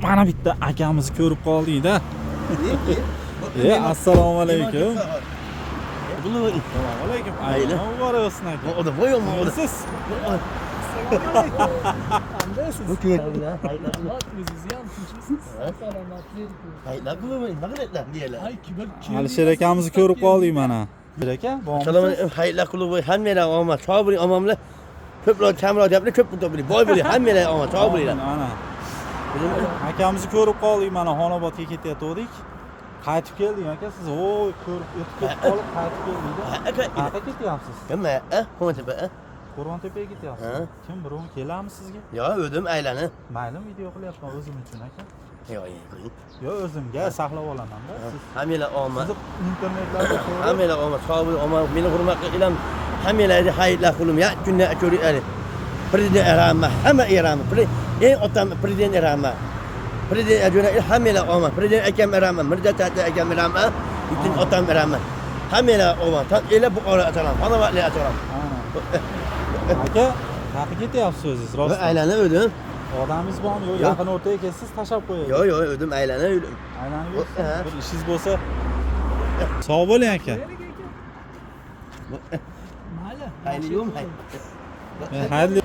Mana bitta akamizni ko'rib qoldik-da. Assalomu alaykum. Assalomu alaykum. Aylan muborak bo'lsin aka. Oda voyam oda. Siz Qandaysiz? Bu keyin. O'zingiz ham tinchmisiz? Salomatlik. Hayla qilmang, mag'riblar deylar. Ay, kibar. Alisher akamizni ko'rib qoldik mana. Bir aka, Assalomu alaykum. Hayla qilmang, hammalar omad. Sog' bo'ling, omamlar. Ko'plar kamroq gaplar, ko'p pul topiling. Boy bo'ling, hammalar omad, sog' bo'linglar. Mana. Akamizni ko'rib qoldik mana Xonobodga ketayotgandik. Qaytib keldik aka, siz voy ko'rib o'tib qolib qaytib keldik-da. Qayerga ketyapsiz? Nima? Qo'ntepa. Qo'rg'ontepaga ketyapsiz. Kim birov keladimi sizga? Yo, o'zim aylanib. Mayli, video qilyapman o'zim uchun aka. Yo, Yo, o'zimga saqlab olaman-da. Siz hammalar omad. internetlarda ko'rib Hammalar omad, sog' bo'ling, omad. Meni hurmat qiling. Hammalarga xayrlar qiling. Ya kunlar ko'ringlar. Prezident rahmat, hamma rahmat. Eng otam prezident rahmat. Prezident ajuna hammalar omad. Prezident akam rahmat, Mirza Tata akam rahmat, butun otam rahmat. Hammalar omad. Ela bu ora atalam, xonavaqli atalam. aka, qayerga ketyapsiz o'zingiz? Rost. Aylanib o'dim. Odamingiz bormi? Yo'q, yaqin o'rtaga kelsiz, tashlab qo'ying. Yo, o'dim aylanib yurdim. Aylanib yursiz. Bir ishingiz bo'lsa, sog' bo'ling aka. Mayli. Hayli yo'q, hayli. Xayrli